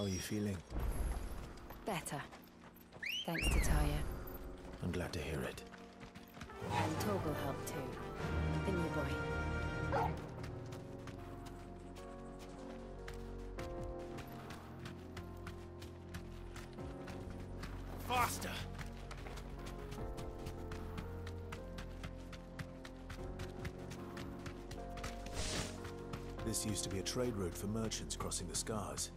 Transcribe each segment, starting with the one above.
How are you feeling? Better. Thanks to Taya. I'm glad to hear it. And Torgal helped too. The new boy. Faster! This used to be a trade route for merchants crossing the Scars.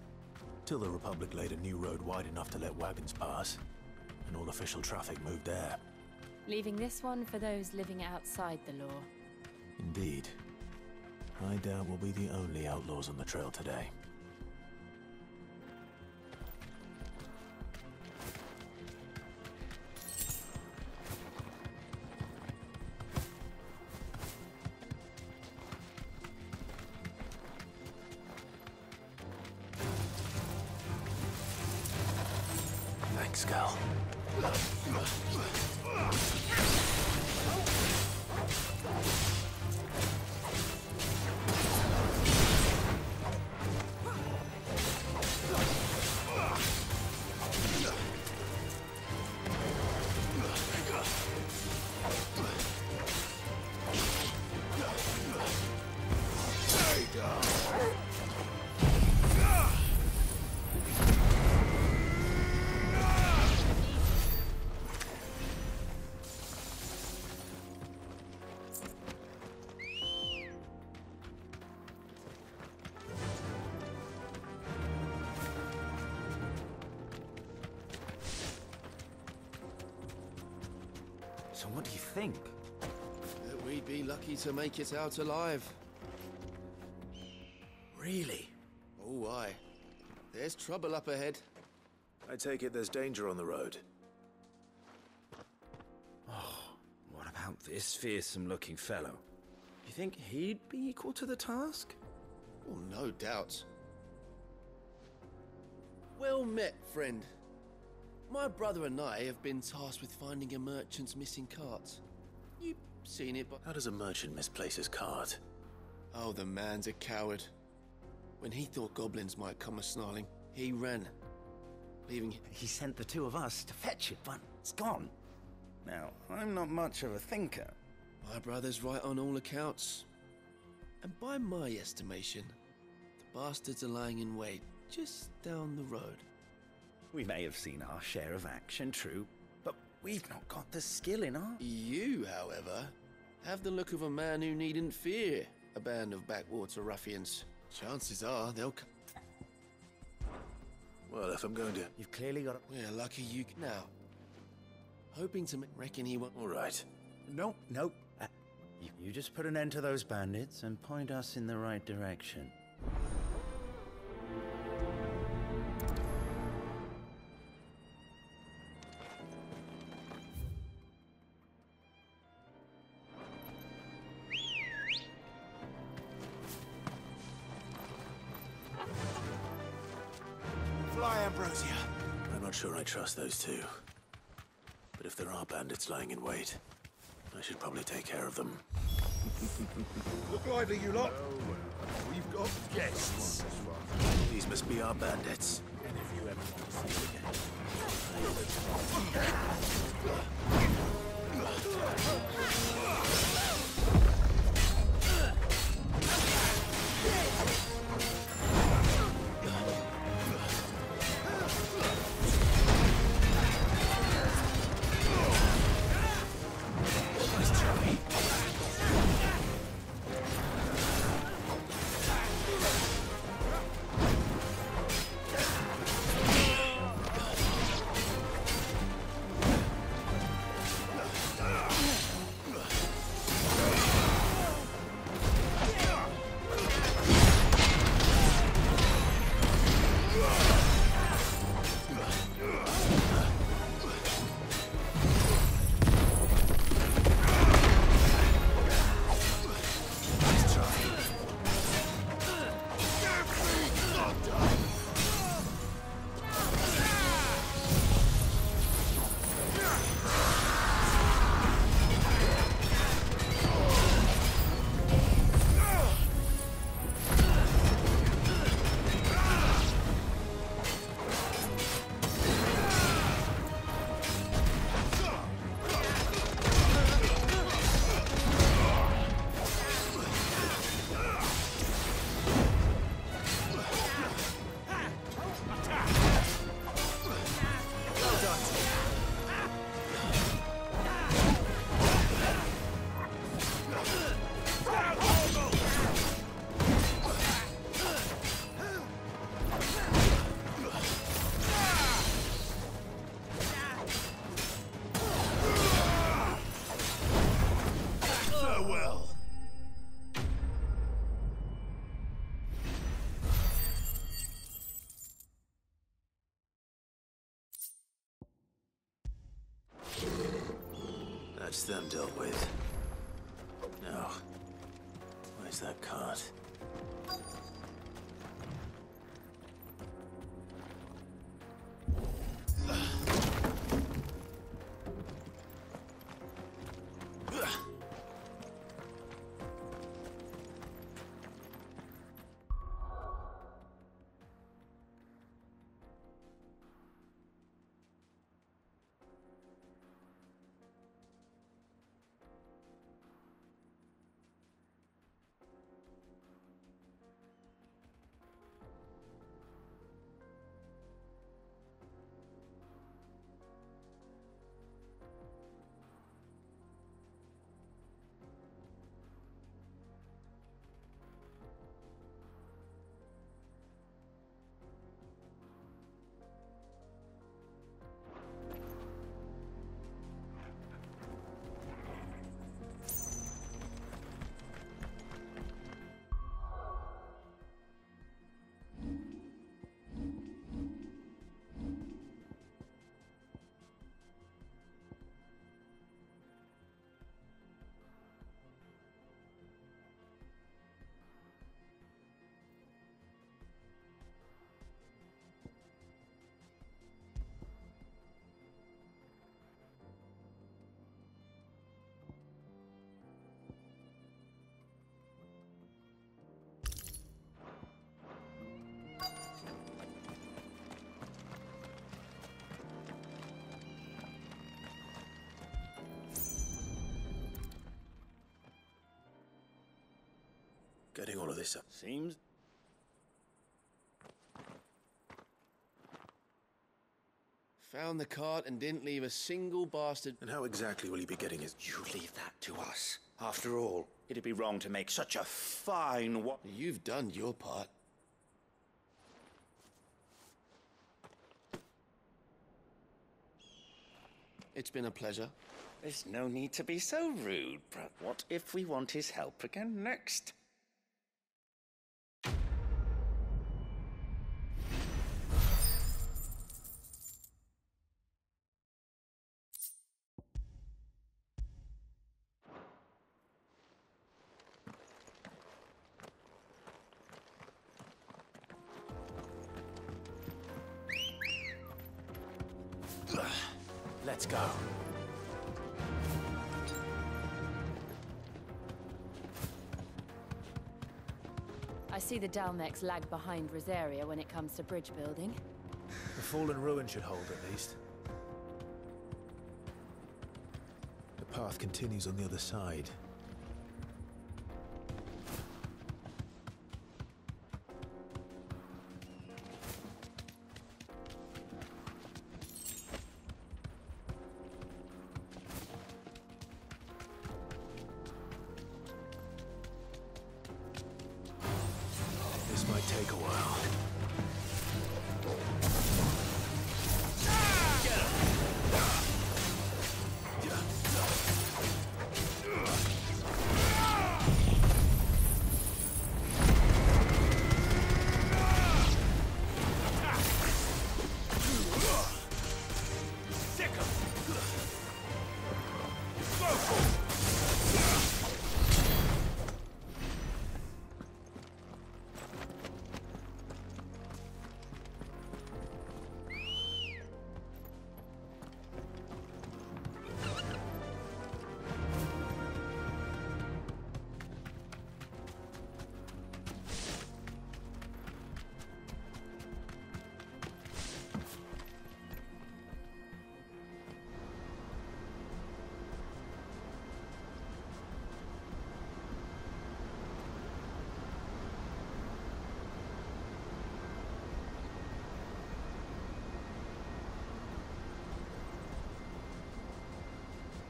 Till the Republic laid a new road wide enough to let wagons pass, and all official traffic moved there. Leaving this one for those living outside the law. Indeed. I doubt we'll be the only outlaws on the trail today. Thanks, Gal. So what do you think? That we'd be lucky to make it out alive. Really? Oh, aye. There's trouble up ahead. I take it there's danger on the road. What about this fearsome-looking fellow? You think he'd be equal to the task? Oh, no doubt. Well met, friend. My brother and I have been tasked with finding a merchant's missing cart. You've seen it, but... How does a merchant misplace his cart? Oh, the man's a coward. When he thought goblins might come a-snarling, he ran, leaving... He sent the two of us to fetch it, but it's gone. Now, I'm not much of a thinker. My brother's right on all accounts. And by my estimation, the bastards are lying in wait just down the road. We may have seen our share of action, true, but we've not got the skill in our... You, however, have the look of a man who needn't fear a band of backwater ruffians. Chances are they'll come. Well, if I'm going to... You've clearly got... We're lucky you now. Hoping to reckon he won't... All right. No. You just put an end to those bandits and point us in the right direction. Fly, Ambrosia. I'm not sure I trust those two. But if there are bandits lying in wait, I should probably take care of them. Look lively, you lot. We've got guests. These must be our bandits. And if you ever want to see it again. That's them dealt with. Now, where's that cart? Getting all of this up. Seems... Found the cart and didn't leave a single bastard. And how exactly will he be getting his... You leave that to us. After all, it'd be wrong to make such a fine You've done your part. It's been a pleasure. There's no need to be so rude, but what if we want his help again next? Let's go. I see the Dalmex lag behind Rosaria when it comes to bridge building. The fallen ruin should hold, at least. The path continues on the other side. This might take a while.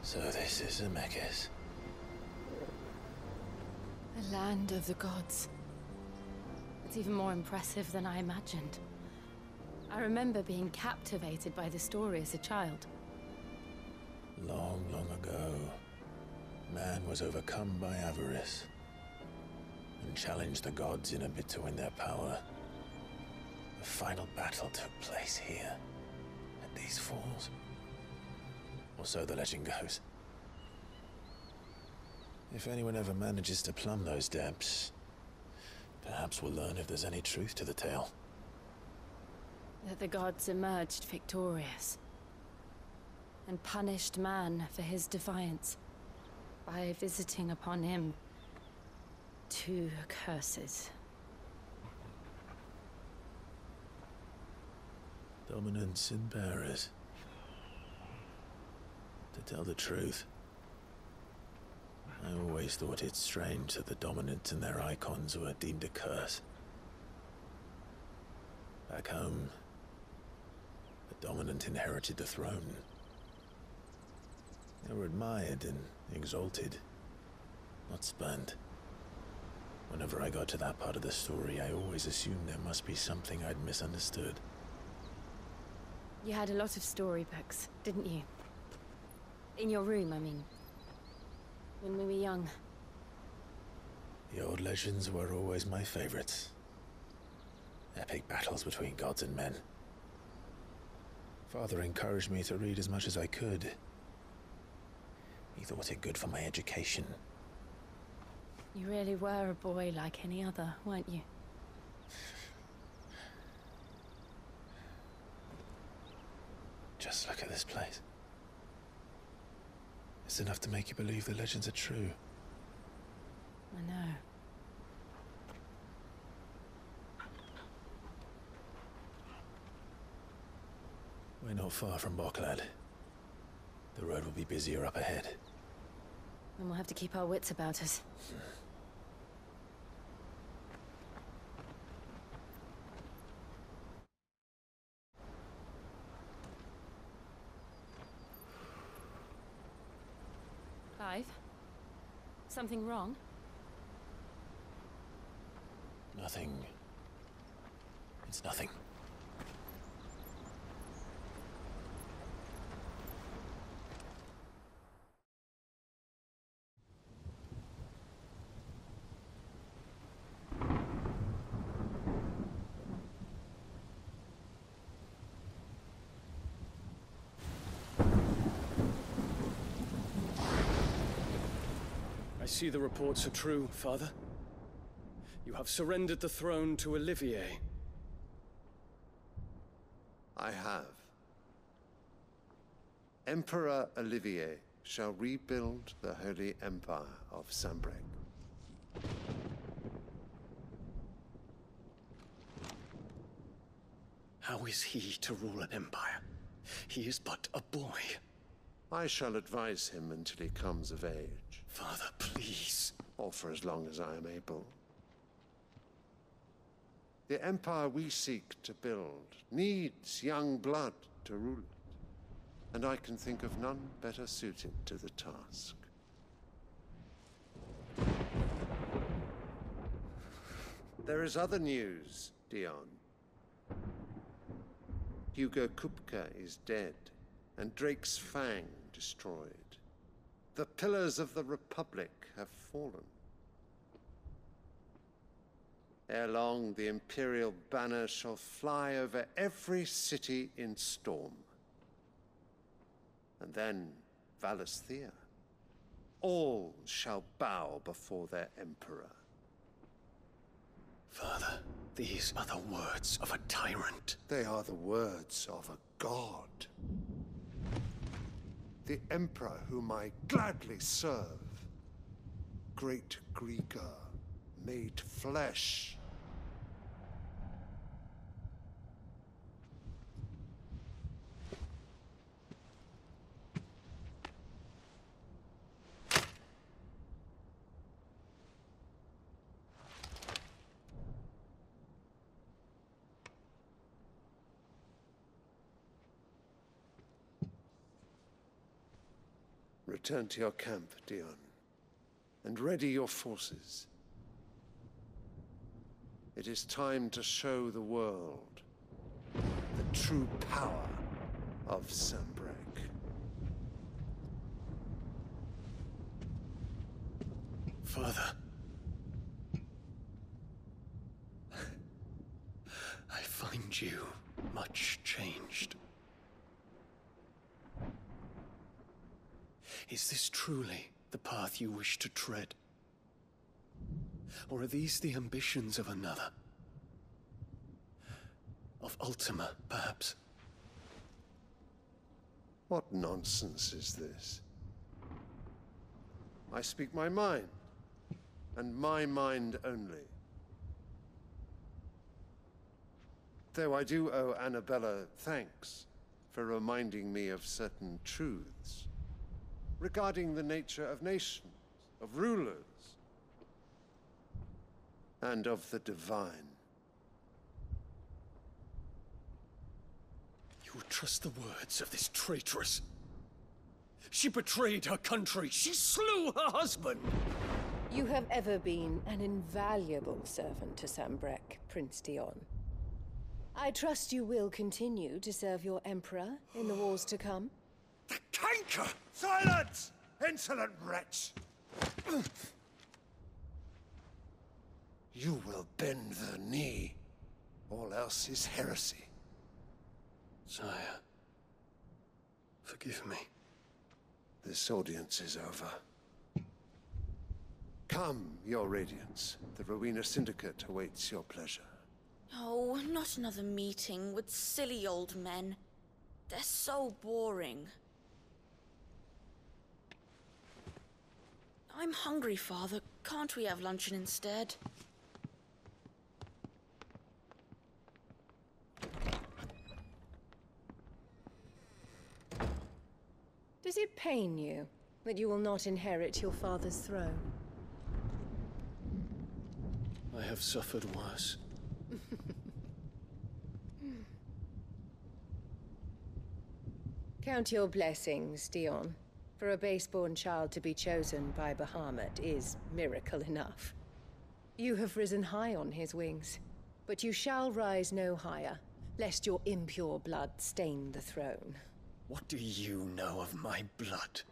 So this is Zemeckis. The land of the gods. It's even more impressive than I imagined. I remember being captivated by the story as a child. Long, long ago, man was overcome by avarice and challenged the gods in a bid to win their power. The final battle took place here, at these falls. Or so the legend goes. If anyone ever manages to plumb those depths, perhaps we'll learn if there's any truth to the tale. That the gods emerged victorious and punished man for his defiance by visiting upon him 2 curses. Dominants and bearers. To tell the truth, I always thought it strange that the dominants and their icons were deemed a curse. Back home, the dominant inherited the throne. They were admired and exalted, not spurned. Whenever I got to that part of the story, I always assumed there must be something I'd misunderstood. You had a lot of storybooks, didn't you? In your room, I mean. When we were young. The old legends were always my favorites. Epic battles between gods and men. Father encouraged me to read as much as I could. He thought it good for my education. You really were a boy like any other, weren't you? Just look at this place. It's enough to make you believe the legends are true. I know. We're not far from Boklad. The road will be busier up ahead. And we'll have to keep our wits about us. Clive? Something wrong? Nothing. It's nothing. I see the reports are true, Father. You have surrendered the throne to Olivier. I have. Emperor Olivier shall rebuild the Holy Empire of Sanbreque. How is he to rule an empire? He is but a boy. I shall advise him until he comes of age. Father, please. Or for as long as I am able. The empire we seek to build needs young blood to rule it, and I can think of none better suited to the task. There is other news, Dion. Hugo Kupka is dead, and Drake's Fang destroyed. The pillars of the Republic have fallen. Ere long, the Imperial banner shall fly over every city in Storm. And then Valisthea. All shall bow before their Emperor. Father, these are the words of a tyrant. They are the words of a god. The Emperor whom I gladly serve. Great Greagor, made flesh. Return to your camp, Dion, and ready your forces. It is time to show the world the true power of Sanbreque. Father. I find you much changed. Is this truly the path you wish to tread? Or are these the ambitions of another? Of Ultima, perhaps? What nonsense is this? I speak my mind, and my mind only. Though I do owe Annabella thanks for reminding me of certain truths regarding the nature of nations, of rulers, and of the divine. You would trust the words of this traitress? She betrayed her country. She slew her husband. You have ever been an invaluable servant to Sanbreque, Prince Dion. I trust you will continue to serve your Emperor in the wars to come. The canker! Silence! Insolent wretch! You will bend the knee. All else is heresy. Sire, forgive me. This audience is over. Come, your Radiance. The Rowena Syndicate awaits your pleasure. Oh, not another meeting with silly old men. They're so boring. I'm hungry, Father. Can't we have luncheon instead? Does it pain you that you will not inherit your father's throne? I have suffered worse. Count your blessings, Dion. For a base-born child to be chosen by Bahamut is miracle enough. You have risen high on his wings, but you shall rise no higher, lest your impure blood stain the throne. What do you know of my blood?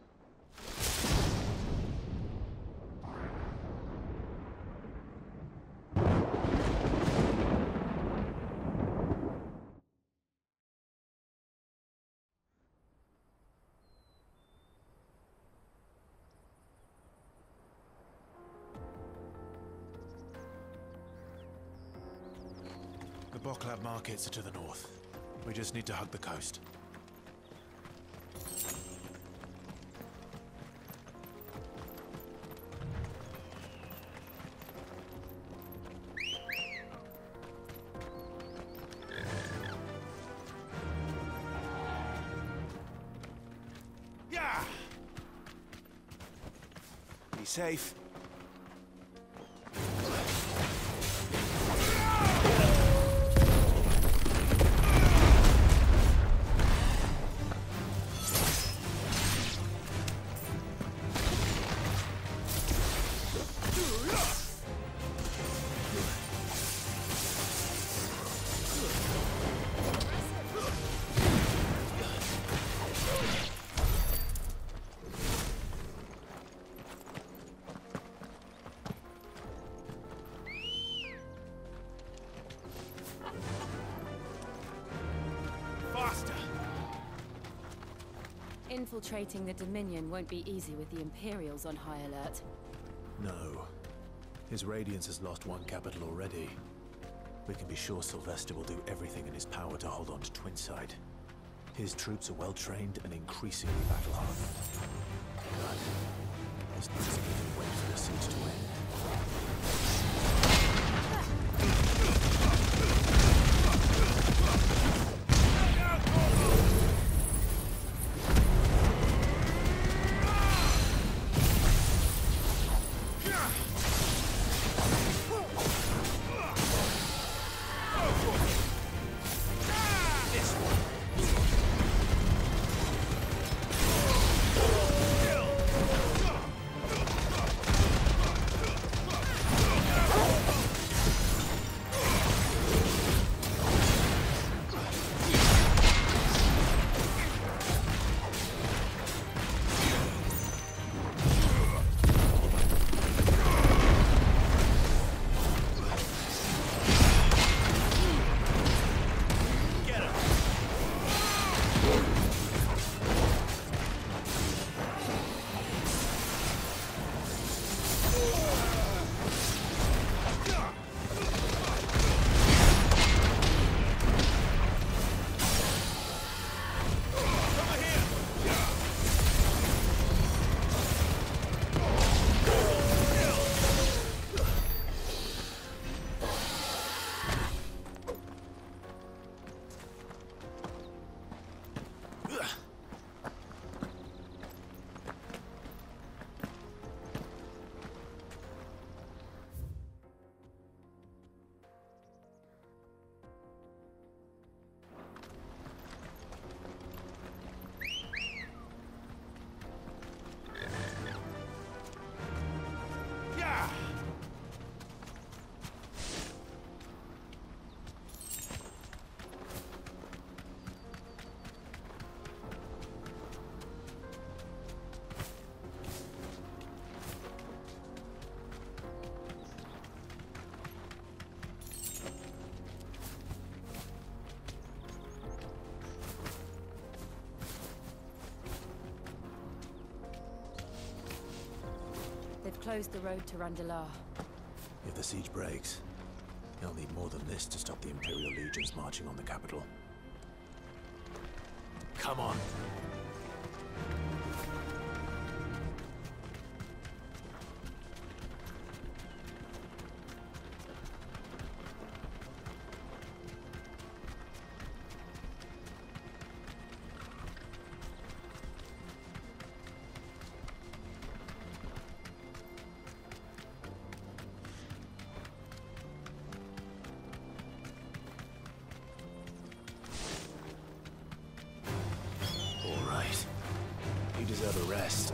The Boklab markets are to the north. We just need to hug the coast. Yeah! Be safe. Infiltrating the Dominion won't be easy with the Imperials on high alert. No. His Radiance has lost one capital already. We can be sure Sylvester will do everything in his power to hold on to Twinside. His troops are well-trained and increasingly battle-hardened. But there's no reason to wait for the siege to end. closed the road to Randalar. If the siege breaks, they'll need more than this to stop the Imperial legions marching on the capital. Come on! You deserve a rest.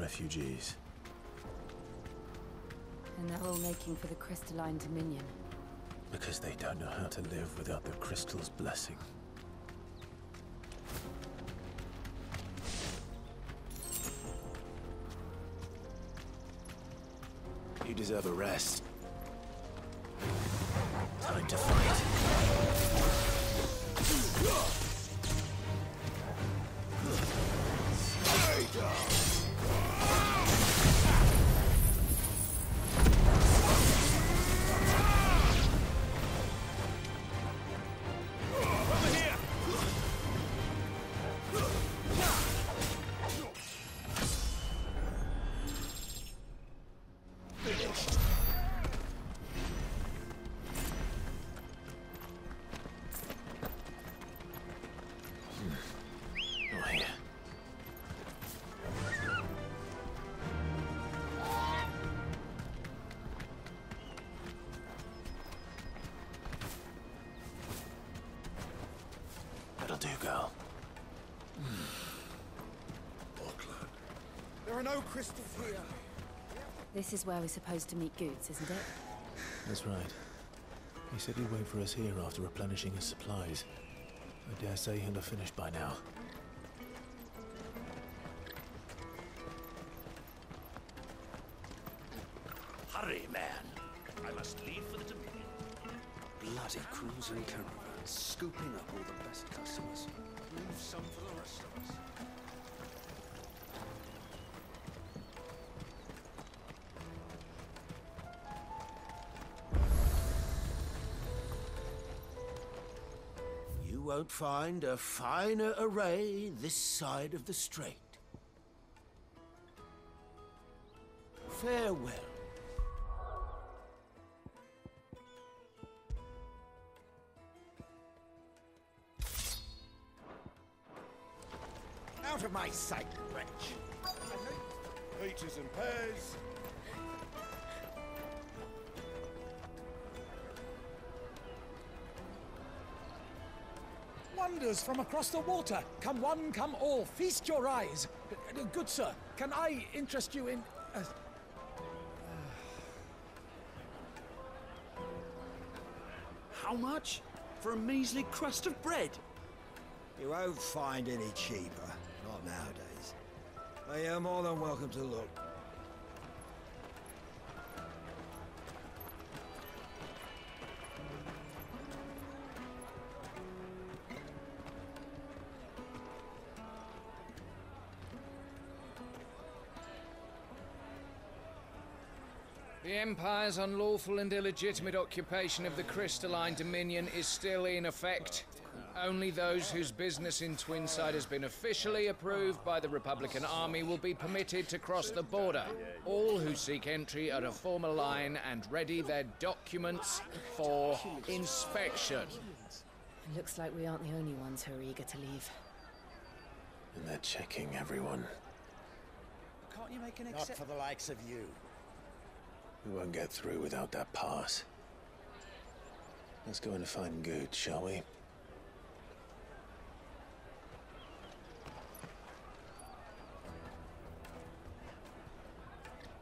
refugees. And they're all making for the Crystalline Dominion. Because they don't know how to live without the crystal's blessing. You deserve a rest. Time to fight. That'll do, girl. There are no crystals here. This is where we're supposed to meet Goots, isn't it? That's right. He said he'd wait for us here after replenishing his supplies. I dare say he'll have finished by now. Hurry, man. I must leave for the Dominion. Bloody cruising caravans, scooping up all the best customers. Leave some for the rest of us. You won't find a finer array this side of the strait. Farewell. Out of my sight, wretch. Peaches and pears. Wonders from across the water. Come one, come all. Feast your eyes. Good sir, can I interest you in... How much? For a measly crust of bread? You won't find any cheaper. Not nowadays. But you're more than welcome to look. The Empire's unlawful and illegitimate occupation of the Crystalline Dominion is still in effect. Only those whose business in Twinside has been officially approved by the Republican Army will be permitted to cross the border. All who seek entry are to form a line and ready their documents for inspection. It looks like we aren't the only ones who are eager to leave. And they're checking everyone. Can't you make an exception? Not for the likes of you. We won't get through without that pass. Let's go in and find Good, shall we?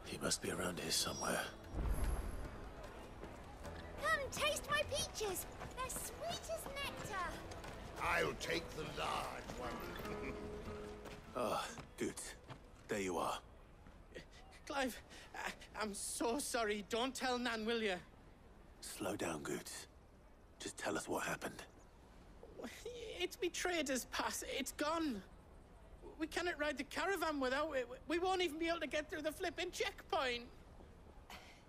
He must be around here somewhere. Come, taste my peaches. They're sweet as nectar. I'll take the large one. Ah, Good. There you are. Clive, I'm so sorry. Don't tell Nan, will you? Slow down, Goots. Just tell us what happened. It's betrayed us, Pass. It's gone. We cannot ride the caravan without it. We won't even be able to get through the flipping checkpoint.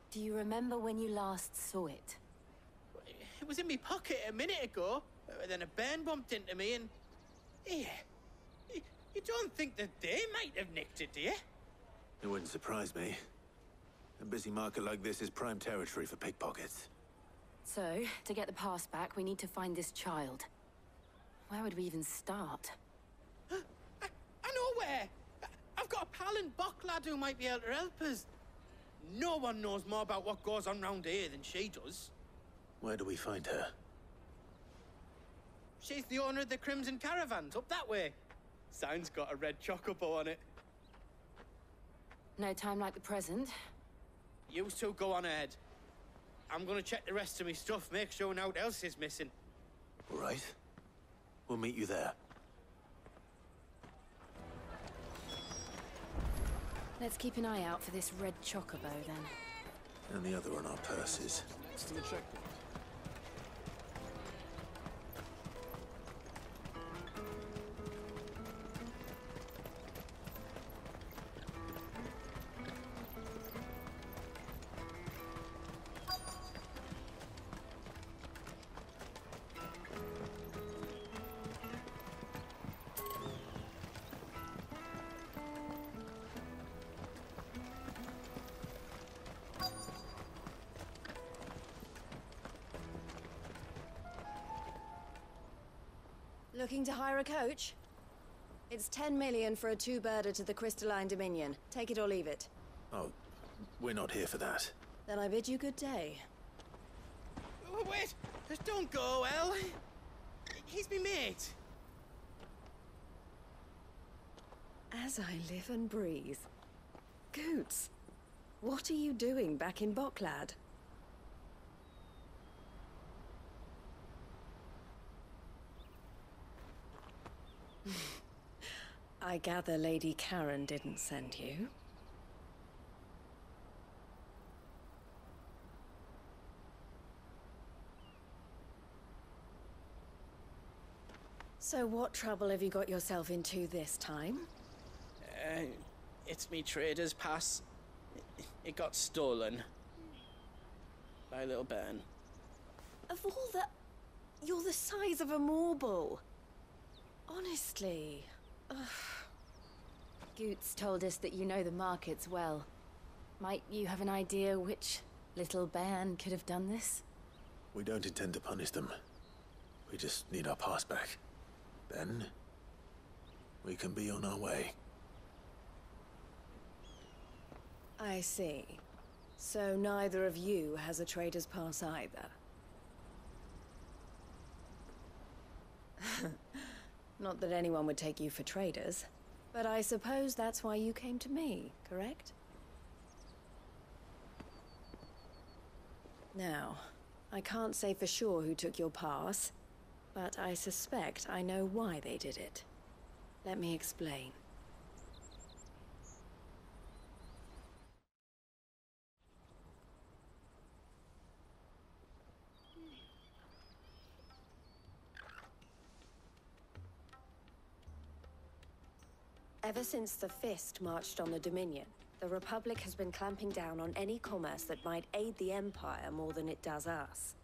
Do you remember when you last saw it? It was in my pocket a minute ago. Then a bairn bumped into me and... Yeah. You don't think that they might have nicked it, do you? It wouldn't surprise me. A busy market like this is prime territory for pickpockets. So, to get the pass back, we need to find this child. Where would we even start? I know where! I've got a pal in Bock lad who might be able to help us. No one knows more about what goes on round here than she does. Where do we find her? She's the owner of the Crimson Caravans, up that way. Sign's got a red chocobo on it. No time like the present. You two go on ahead. I'm gonna check the rest of my stuff, make sure nothing else is missing. All right. We'll meet you there. Let's keep an eye out for this red chocobo, then. And the other on our purses. Still a checkpoint. Looking to hire a coach? It's 10 million for a two-birder to the Crystalline Dominion. Take it or leave it. Oh, we're not here for that. Then I bid you good day. Oh, wait! Just don't go, El. He's me mate. As I live and breathe. Goots, what are you doing back in Boklad? I gather Lady Karen didn't send you. So what trouble have you got yourself into this time? It's me trader's pass. It got stolen. By a little bairn. Of all the... You're the size of a marble. Honestly. Ugh. Goots told us that you know the markets well. Might you have an idea which little bairn could have done this? We don't intend to punish them. We just need our pass back. Then, we can be on our way. I see. So neither of you has a trader's pass either. Not that anyone would take you for traders, but I suppose that's why you came to me, correct? Now, I can't say for sure who took your pass, but I suspect I know why they did it. Let me explain. Ever since the Fist marched on the Dominion, the Republic has been clamping down on any commerce that might aid the Empire more than it does us.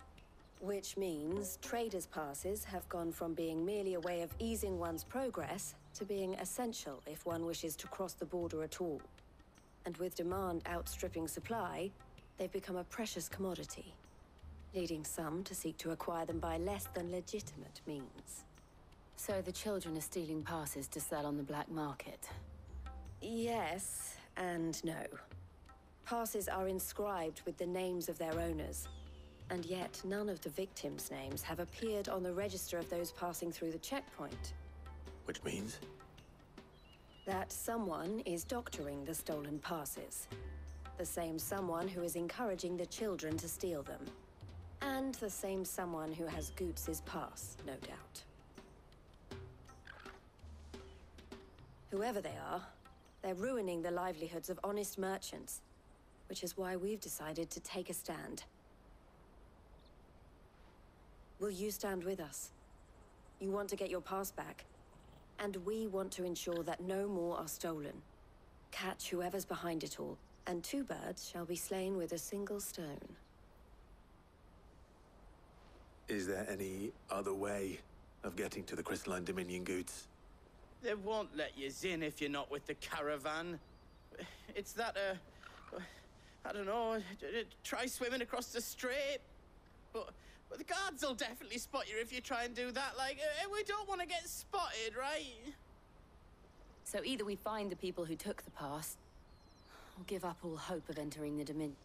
Which means traders' passes have gone from being merely a way of easing one's progress to being essential if one wishes to cross the border at all. And with demand outstripping supply, they've become a precious commodity, leading some to seek to acquire them by less than legitimate means. So the children are stealing passes to sell on the black market? Yes and no. Passes are inscribed with the names of their owners, and yet none of the victims' names have appeared on the register of those passing through the checkpoint. Which means? That someone is doctoring the stolen passes. The same someone who is encouraging the children to steal them. And the same someone who has Goots' pass, no doubt. Whoever they are, they're ruining the livelihoods of honest merchants, which is why we've decided to take a stand. Will you stand with us? You want to get your pass back, and we want to ensure that no more are stolen. Catch whoever's behind it all, and two birds shall be slain with a single stone. Is there any other way of getting to the Crystalline Dominion, Goots? They won't let you in if you're not with the caravan. It's that, I don't know, try swimming across the strait. But the guards will definitely spot you if you try and do that. Like, we don't want to get spotted, right? So either we find the people who took the pass, or give up all hope of entering the Dominion.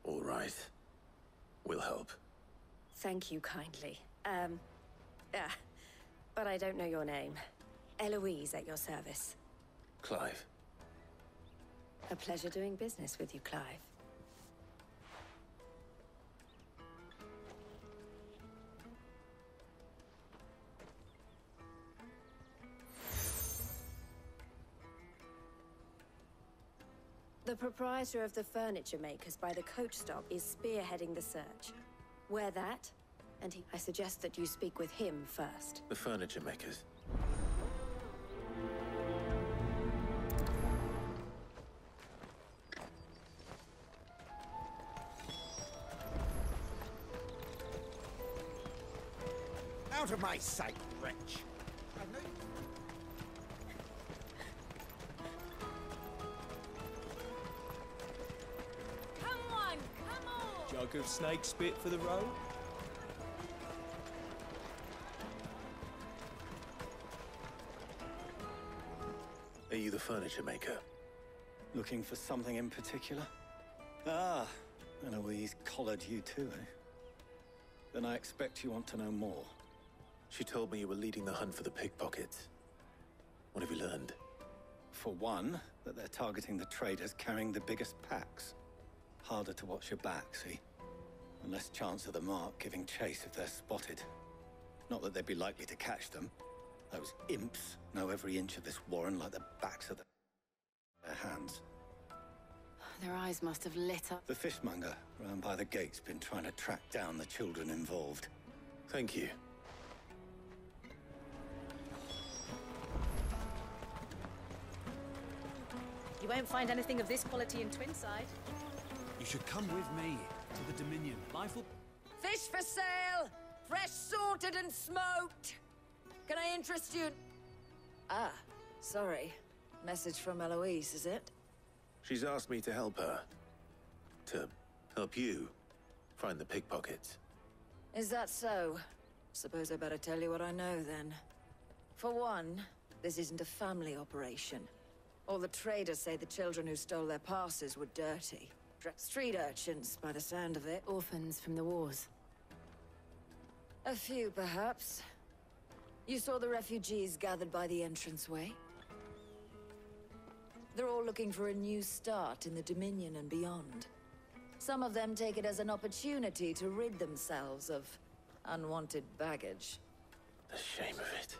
All right. We'll help. Thank you kindly. But I don't know your name. Eloise at your service. Clive. A pleasure doing business with you, Clive. The proprietor of the furniture makers by the coach stop is spearheading the search. Wear that, and I suggest that you speak with him first. The furniture makers. Out of my sight, wretch! Come on! Jug of snake spit for the road? Are you the furniture maker? Looking for something in particular? Ah, Eloise collared you too, eh? Then I expect you want to know more. She told me you were leading the hunt for the pickpockets. What have you learned? For one, that they're targeting the traders carrying the biggest packs. Harder to watch your back, see? And less chance of the mark giving chase if they're spotted. Not that they'd be likely to catch them. Those imps know every inch of this warren like the backs of their hands. Their eyes must have lit up. The fishmonger round by the gate's been trying to track down the children involved. Thank you. You won't find anything of this quality in Twinside. You should come with me to the Dominion. Life will... Fish for sale! Fresh sorted and smoked! Can I interest you? Ah, sorry. Message from Eloise, is it? She's asked me to help her. To help you find the pickpockets. Is that so? Suppose I better tell you what I know, then. For one, this isn't a family operation. All the traders say the children who stole their passes were dirty. Street urchins, by the sound of it. Orphans from the wars. A few, perhaps. You saw the refugees gathered by the entranceway? They're all looking for a new start in the Dominion and beyond. Some of them take it as an opportunity to rid themselves of unwanted baggage. The shame of it.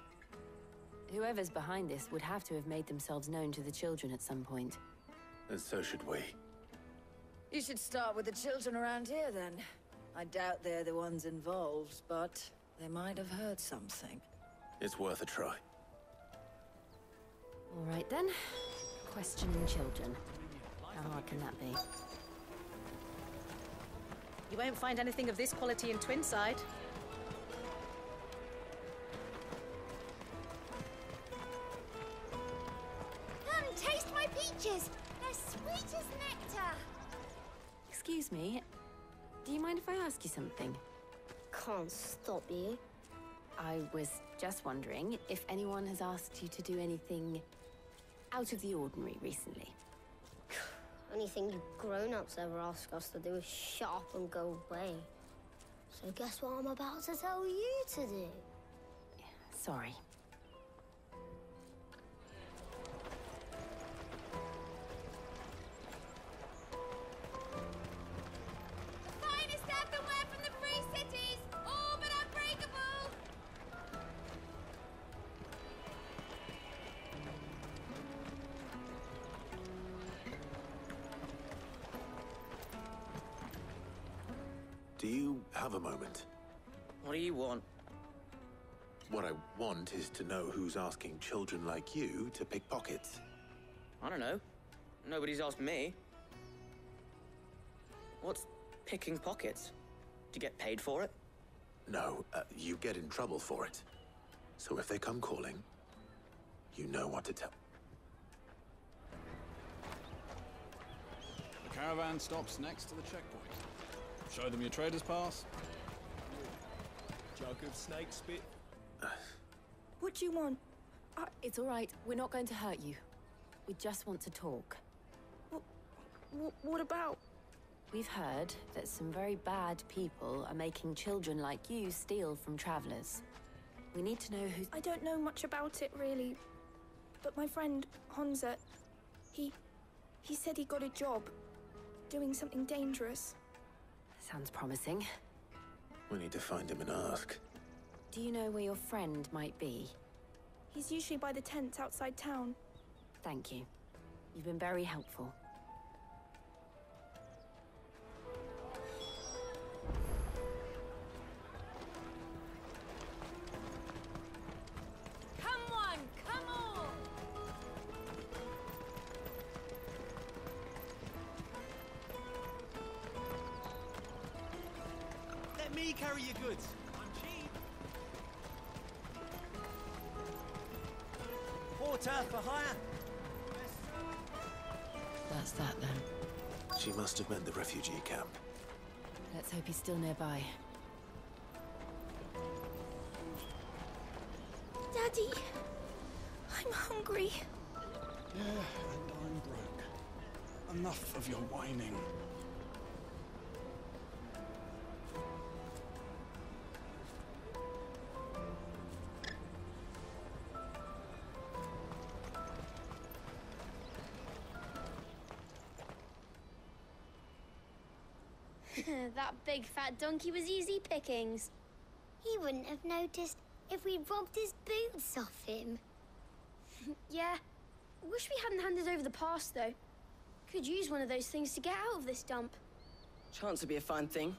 Whoever's behind this would have to have made themselves known to the children at some point. And so should we. You should start with the children around here, then. I doubt they're the ones involved, but they might have heard something. It's worth a try. All right, then. Questioning children. How hard can that be? You won't find anything of this quality in Twinside. Come, taste my peaches! They're sweet as nectar! Excuse me. Do you mind if I ask you something? Can't stop you. I was just wondering if anyone has asked you to do anything out of the ordinary recently. Anything you grown-ups ever ask us to do is shut up and go away. So guess what I'm about to tell you to do? Sorry. The finest earthenware from the Free Cities! All but unbreakable! Do you have a moment? What do you want? What I want is to know who's asking children like you to pick pockets. I don't know. Nobody's asked me. What's picking pockets? Do you get paid for it? No, you get in trouble for it. So if they come calling, you know what to tell. The caravan stops next to the checkpoint. Show them your trader's pass. Jug of snake spit. What do you want? It's all right. We're not going to hurt you. We just want to talk. What about? We've heard that some very bad people are making children like you steal from travelers. We need to know who... I don't know much about it, really. But my friend, Honza, he He said he got a job, doing something dangerous. Sounds promising. We need to find him and ask. Do you know where your friend might be? He's usually by the tents outside town. Thank you. You've been very helpful. Come on, come on! Let me carry your goods. I'm cheap. Porter for hire. That's that then. She must have meant the refugee camp. Let's hope he's still nearby. Daddy, I'm hungry. Yeah, and I'm broke. Enough of your whining. That big fat donkey was easy pickings. He wouldn't have noticed if we'd robbed his boots off him. Yeah. Wish we hadn't handed over the pass, though. Could use one of those things to get out of this dump. Chance would be a fine thing.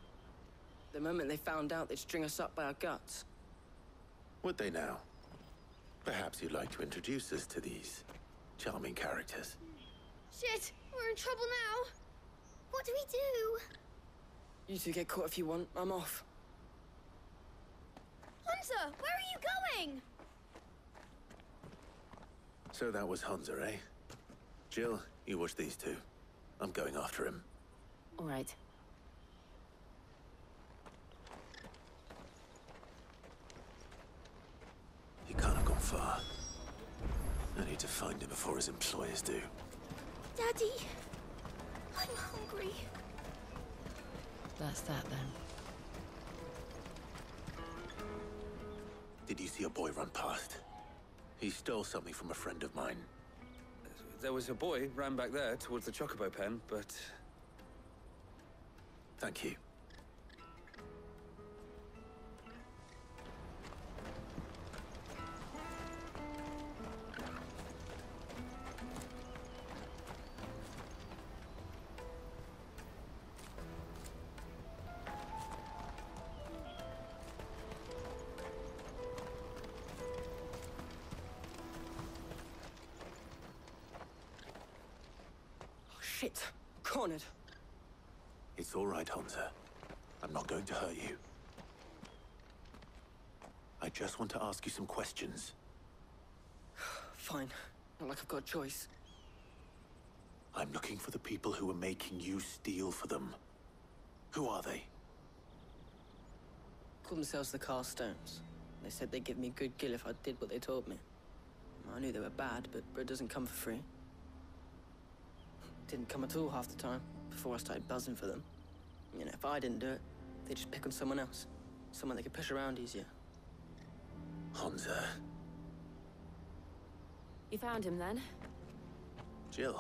The moment they found out, they'd string us up by our guts. Would they now? Perhaps you'd like to introduce us to these charming characters. Shit, we're in trouble now. What do we do? You two get caught if you want. I'm off. Hunter, where are you going? So that was Hunter, eh? Jill, you watch these two. I'm going after him. All right. He can't have gone far. I need to find him before his employers do. Daddy, I'm hungry. That's that then. Did you see a boy run past? He stole something from a friend of mine. There was a boy ran back there towards the Chocobo pen, but... Thank you. Shit. Cornered. It's all right, Hunter. I'm not going to hurt you. I just want to ask you some questions. Fine. Not like I've got a choice. I'm looking for the people who are making you steal for them. Who are they? Called themselves the Carstones. They said they'd give me good gill if I did what they told me. I knew they were bad, but bread doesn't come for free. Didn't come at all half the time, before I started buzzing for them. You know, if I didn't do it, they'd just pick on someone else. Someone they could push around easier. Hunter. You found him then? Jill.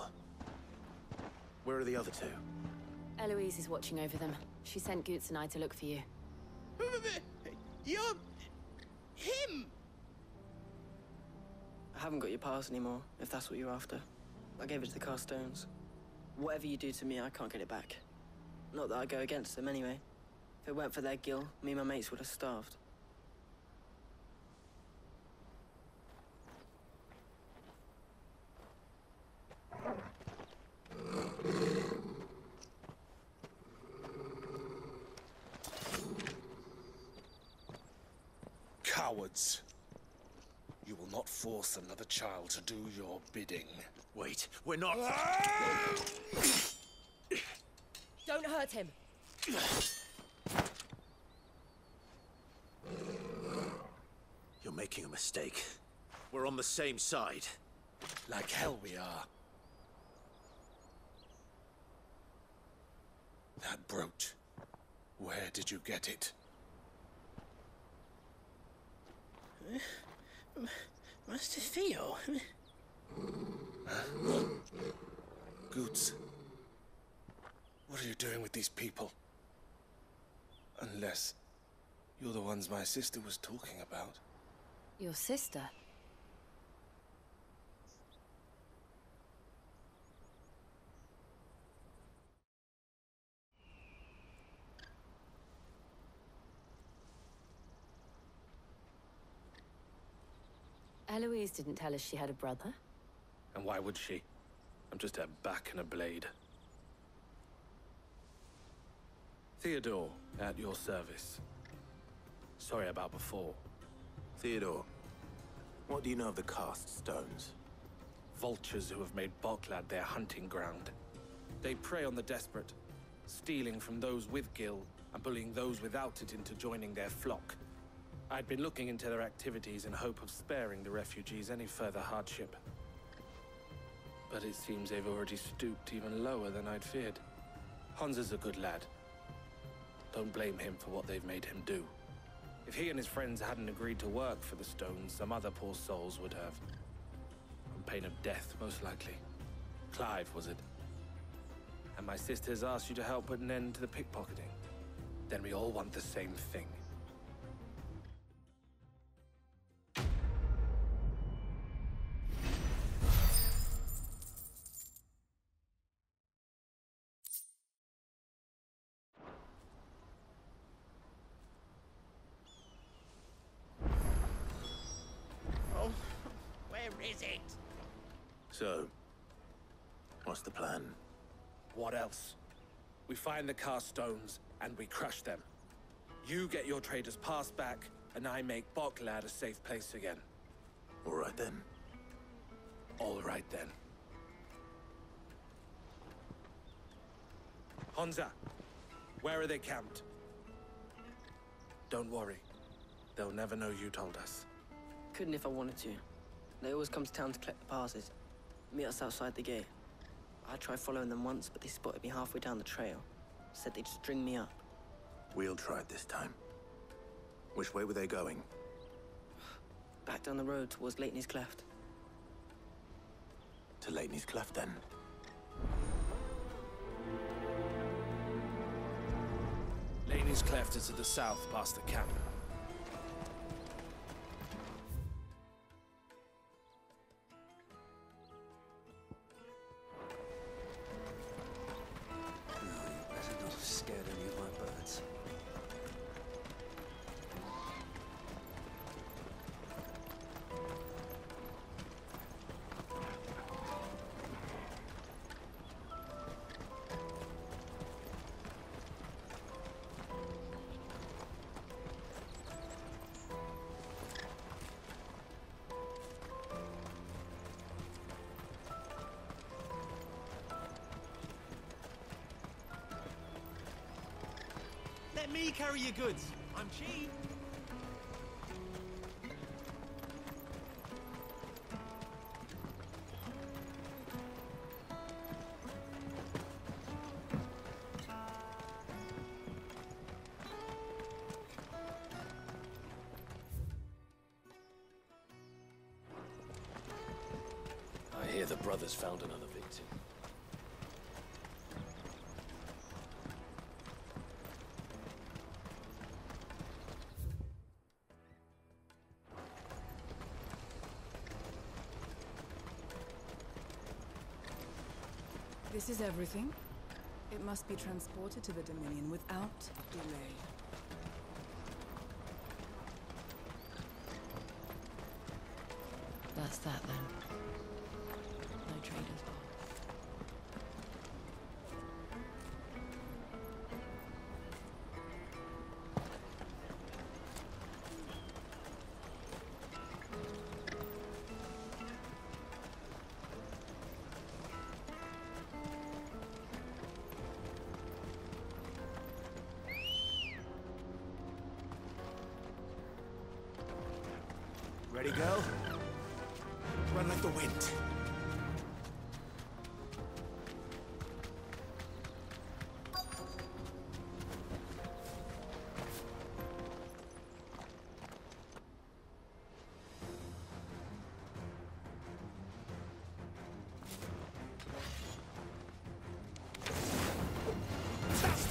Where are the other two? Eloise is watching over them. She sent Goots and I to look for you. You're... him! I haven't got your pass anymore, if that's what you're after. I gave it to the Carstones. Whatever you do to me, I can't get it back. Not that I go against them anyway. If it weren't for their gill, me and my mates would have starved. Cowards. You will not force another child to do your bidding. Wait, we're not... Don't hurt him. You're making a mistake. We're on the same side. Like hell we are. That brooch. Where did you get it? Master Theo. Goots, what are you doing with these people? Unless you're the ones my sister was talking about. Your sister? Eloise didn't tell us she had a brother. And why would she? I'm just a back and a blade. Theodore, at your service. Sorry about before. Theodore, what do you know of the Cast Stones? Vultures who have made Boklad their hunting ground. They prey on the desperate, stealing from those with Gil and bullying those without it into joining their flock. I'd been looking into their activities in hope of sparing the refugees any further hardship. But it seems they've already stooped even lower than I'd feared. Hans is a good lad. Don't blame him for what they've made him do. If he and his friends hadn't agreed to work for the Stones, some other poor souls would have. On pain of death, most likely. Clive, was it? And my sisters asked you to help put an end to the pickpocketing. Then we all want the same thing. So, what's the plan? What else? We find the Cast Stones, and we crush them. You get your trader's pass back, and I make Boklad a safe place again. All right then. All right then. Honza, where are they camped? Don't worry. They'll never know you told us. Couldn't if I wanted to. They always come to town to collect the passes. Meet us outside the gate. I tried following them once, but they spotted me halfway down the trail. Said they'd string me up. We'll try it this time. Which way were they going? Back down the road towards Leitney's Cleft. To Leitney's Cleft, then? Leitney's Cleft is to the south, past the camp. Let me carry your goods. I'm cheap. I hear the brothers found another victim. This is everything. It must be transported to the Dominion without delay. That's that then. No traders. Ready, go? Run like the wind.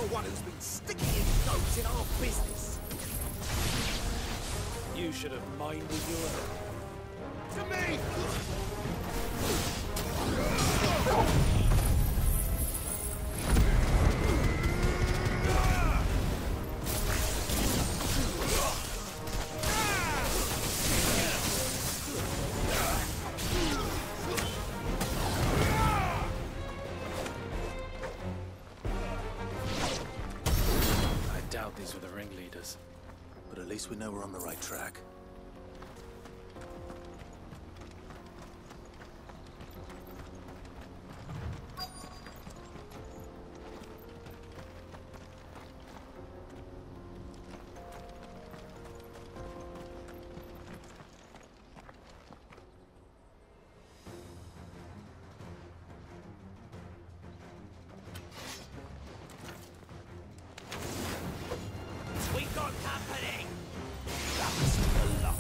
the one who's been sticking his nose in our business. You should have minded your own. To me! I doubt these were the ringleaders. But at least we know we're on the right track. We got company! That was a lot.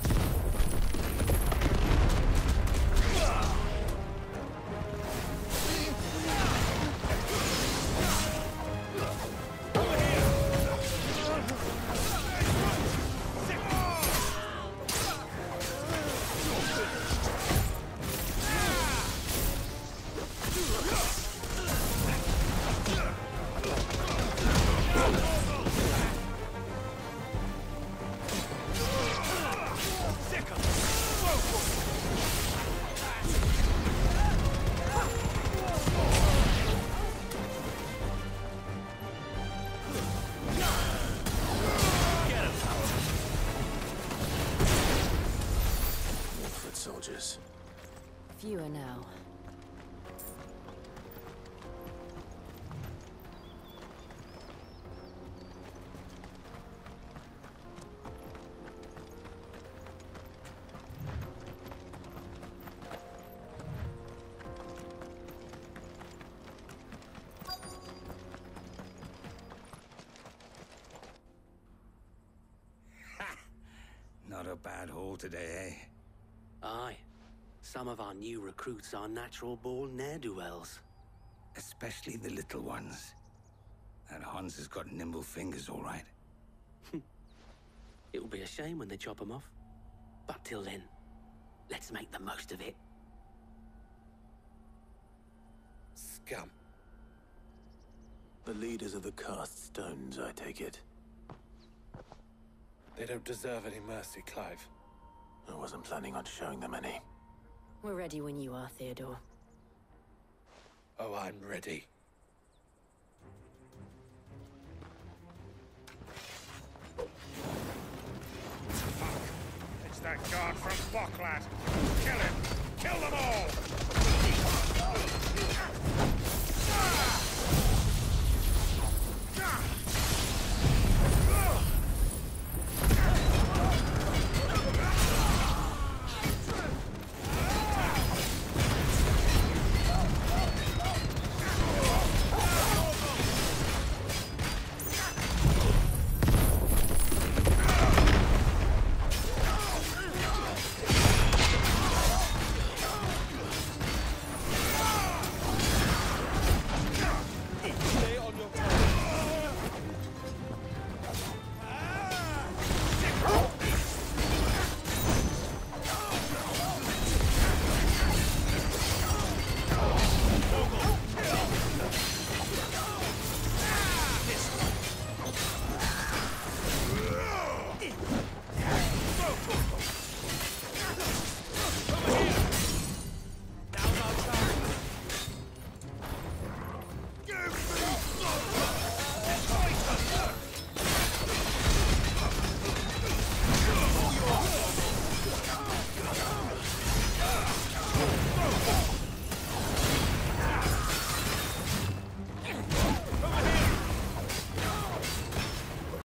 Soldiers. Fewer now. Not a bad haul today, eh? Aye. Some of our new recruits are natural-born ne'er-do-wells. Especially the little ones. That Hans has got nimble fingers, all right. It'll be a shame when they chop them off. But till then, let's make the most of it. Scum. The leaders of the Cast Stones, I take it. They don't deserve any mercy, Clive. I wasn't planning on showing them any. We're ready when you are, Theodore. Oh, I'm ready. Fuck! It's that guard from Bocklad! Kill him! Kill them all!